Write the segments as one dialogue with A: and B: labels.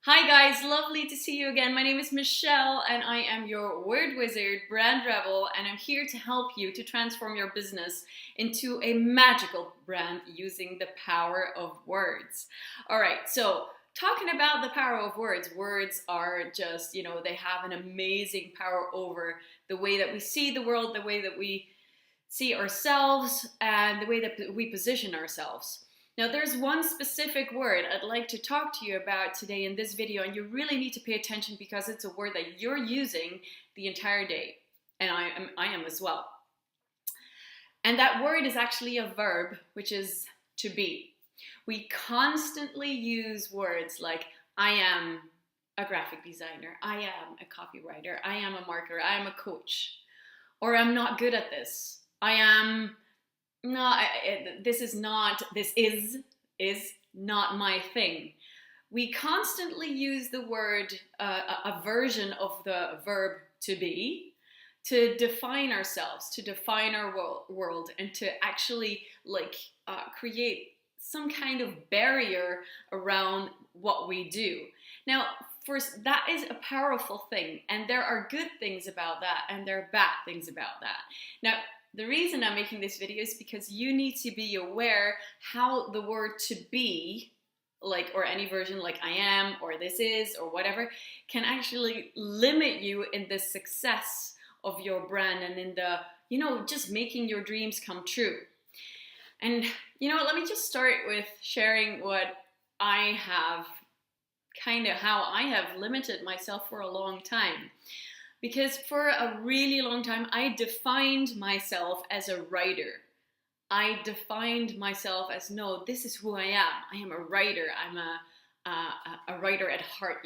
A: Hi guys, lovely to see you again. My name is Michelle and I am your word wizard, brand rebel, and I'm here to help you to transform your business into a magical brand using the power of words. All right, so talking about the power of words, words are just, they have an amazing power over the way that we see the world, the way that we see ourselves, and the way that we position ourselves. Now, there's one specific word I'd like to talk to you about today in this video, and you really need to pay attention because it's a word that you're using the entire day, and I am as well. And that word is actually a verb, which is to be. We constantly use words like I am a graphic designer, I am a copywriter, I am a marketer, I am a coach, or I'm not good at this. I am not, this is not, this is not my thing. We constantly use the word, a version of the verb to be, to define ourselves, to define our world, and to actually create some kind of barrier around what we do. Now, first, that is a powerful thing, and there are good things about that, and there are bad things about that. Now, the reason I'm making this video is because you need to be aware how the word to be, or any version like I am, or this is, or whatever, can actually limit you in the success of your brand and in the, just making your dreams come true. And, let me just start with sharing what I have, how I have limited myself for a long time. Because for a really long time, I defined myself as a writer. I defined myself as, no, this is who I am. I am a writer. I'm a writer at heart,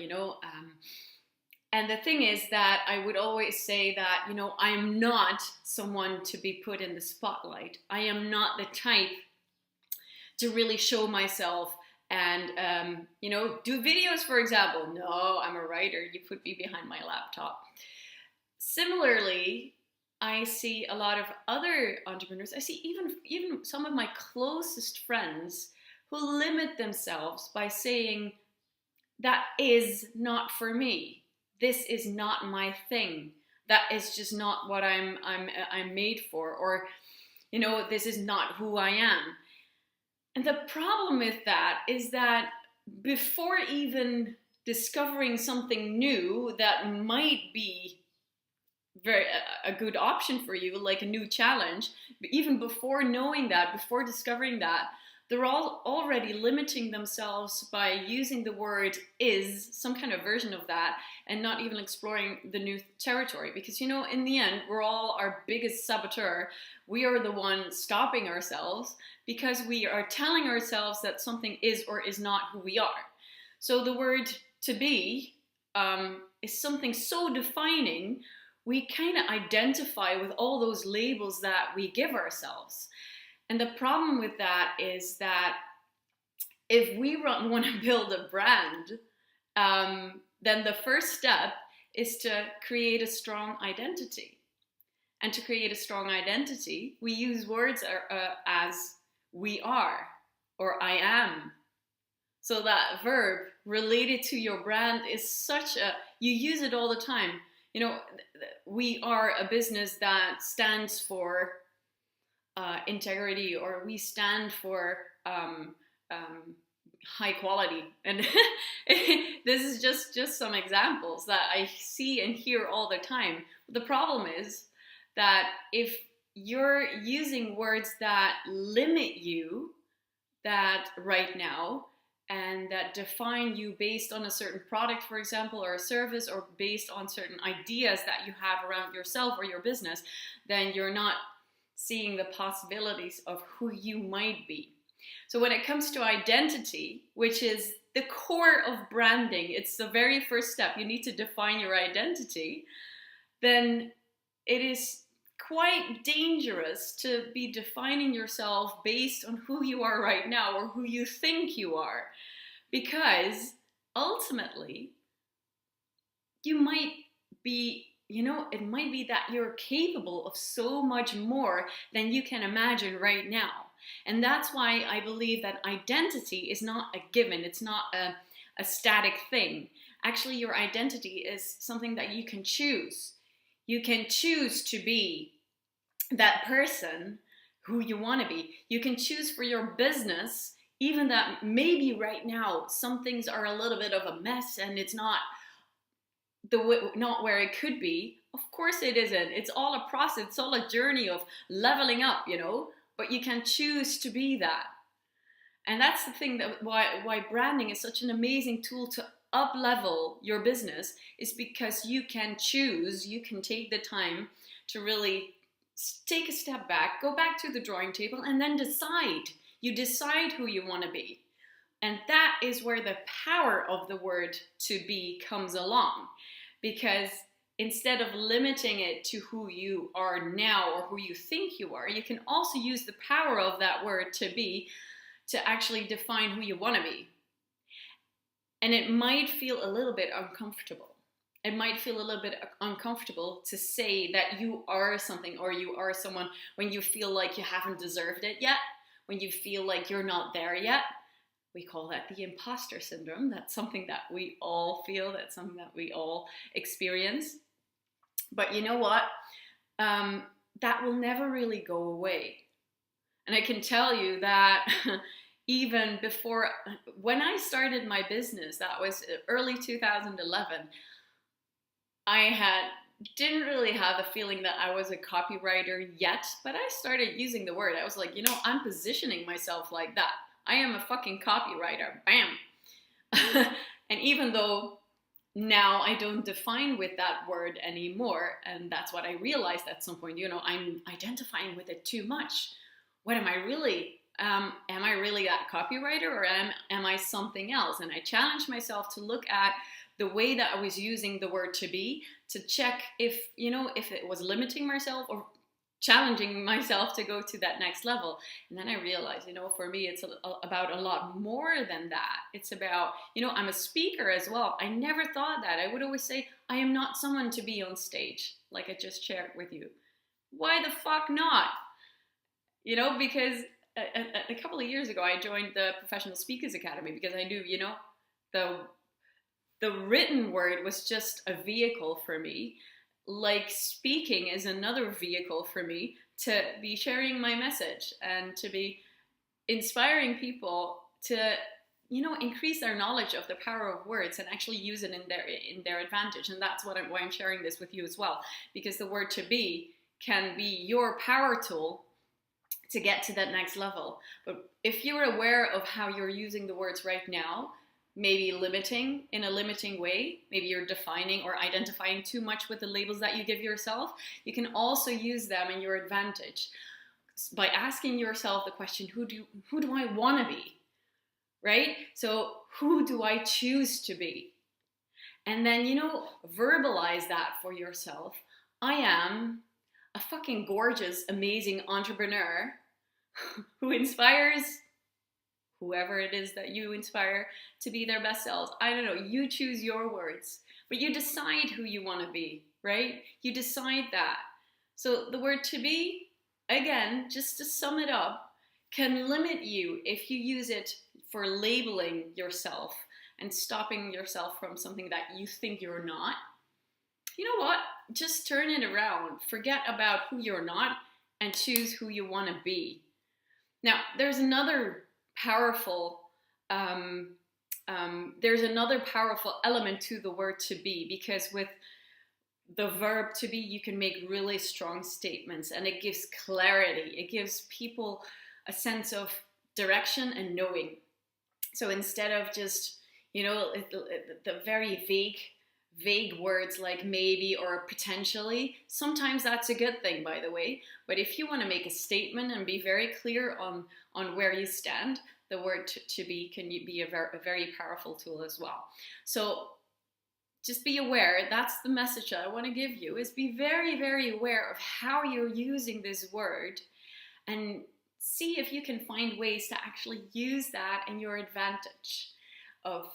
A: And the thing is that I would always say that, I am not someone to be put in the spotlight. I am not the type to really show myself and, do videos, for example. No, I'm a writer. You put me behind my laptop. Similarly, I see a lot of other entrepreneurs. I see even some of my closest friends who limit themselves by saying, that is not for me. This is not my thing. That is just not what I'm made for, or this is not who I am. And the problem with that is that before even discovering something new that might be a good option for you, like a new challenge, but even before knowing that, before discovering that, they're all already limiting themselves by using the word is, some kind of version of that, and not even exploring the new territory. Because in the end, we're all our biggest saboteur. We are the one stopping ourselves because we are telling ourselves that something is or is not who we are. So the word to be is something so defining. We kind of identify with all those labels that we give ourselves. And the problem with that is that if we want to build a brand, then the first step is to create a strong identity. And to create a strong identity, we use words as we are or I am. So that verb related to your brand is you use it all the time. We are a business that stands for integrity, or we stand for high quality. And this is just some examples that I see and hear all the time. The problem is that if you're using words that limit you, that right now, and that define you based on a certain product, for example, or a service, or based on certain ideas that you have around yourself or your business, then you're not seeing the possibilities of who you might be. So when it comes to identity, which is the core of branding, it's the very first step. You need to define your identity. Then it is quite dangerous to be defining yourself based on who you are right now or who you think you are, because ultimately you might be, it might be that you're capable of so much more than you can imagine right now. And that's why I believe that identity is not a given. It's not a static thing. Actually, your identity is something that you can choose. You can choose to be that person who you want to be. You can choose for your business, even that maybe right now some things are a little bit of a mess and it's not not where it could be. Of course it isn't. It's all a process. It's all a journey of leveling up, but you can choose to be that. And that's the thing that why branding is such an amazing tool to up level your business, is because you can choose. You can take the time to really take a step back, go back to the drawing table, and then decide. You decide who you want to be. And that is where the power of the word to be comes along. Because instead of limiting it to who you are now or who you think you are, you can also use the power of that word to be to actually define who you want to be. And it might feel a little bit uncomfortable. It might feel a little bit uncomfortable to say that you are something or you are someone when you feel like you haven't deserved it yet, when you feel like you're not there yet. We call that the imposter syndrome. That's something that we all feel. That's something that we all experience. But you know what? That will never really go away. And I can tell you that even before, when I started my business, that was early 2011, didn't really have the feeling that I was a copywriter yet, but I started using the word. I was like, I'm positioning myself like that. I am a fucking copywriter. Bam. And even though now I don't define with that word anymore, and that's what I realized at some point, I'm identifying with it too much. What am I really? Am I really that copywriter, or am I something else? And I challenged myself to look at the way that I was using the word to be, to check if it was limiting myself or challenging myself to go to that next level. And then I realized, for me, it's about a lot more than that. It's about, I'm a speaker as well. I never thought that. I would always say, I am not someone to be on stage, like I just shared with you. Why the fuck not? Because a couple of years ago, I joined the Professional Speakers Academy because I knew, the written word was just a vehicle for me. Like speaking is another vehicle for me to be sharing my message and to be inspiring people to, increase their knowledge of the power of words and actually use it in their advantage. And that's why I'm sharing this with you as well, because the word to be can be your power tool to get to that next level. But if you're aware of how you're using the words right now, maybe in a limiting way, maybe you're defining or identifying too much with the labels that you give yourself, you can also use them in your advantage by asking yourself the question, who do I want to be, right? So who do I choose to be? And then, verbalize that for yourself. I am a fucking gorgeous, amazing entrepreneur who inspires whoever it is that you inspire to be their best selves. I don't know, you choose your words, but you decide who you want to be, right? You decide that. So the word to be, again, just to sum it up, can limit you if you use it for labeling yourself and stopping yourself from something that you think you're not. You know what? Just turn it around. Forget about who you're not and choose who you want to be. Now, there's another powerful element to the word to be, because with the verb to be, you can make really strong statements, and it gives clarity. It gives people a sense of direction and knowing. So instead of just, the very vague words like maybe or potentially, sometimes that's a good thing, by the way. But if you want to make a statement and be very clear on where you stand, the word to be can be a very powerful tool as well. So just be aware. That's the message that I want to give you, is be very, very aware of how you're using this word, and see if you can find ways to actually use that in your advantage of,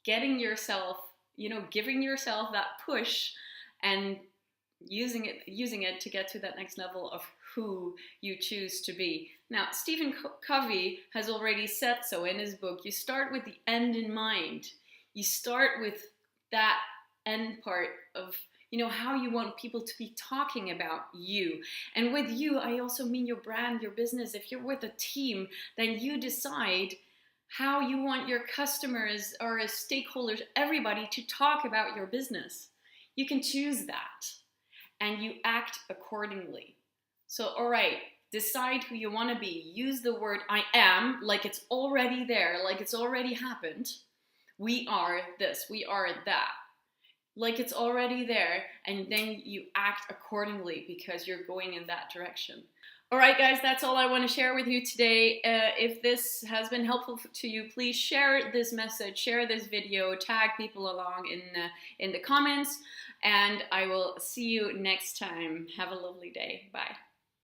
A: getting yourself, giving yourself that push and using it to get to that next level of who you choose to be. Now, Stephen Covey has already said so in his book. You start with the end in mind. You start with that end part of, how you want people to be talking about you. And with you, I also mean your brand, your business. If you're with a team, then you decide how you want your customers or stakeholders, everybody, to talk about your business. You can choose that and you act accordingly. So, all right, decide who you want to be. Use the word I am like it's already there, like it's already happened. We are this, we are that. Like it's already there, and then you act accordingly because you're going in that direction. All right, guys, that's all I want to share with you today. If this has been helpful to you, please share this message, share this video, tag people along in the comments, and I will see you next time. Have a lovely day. Bye.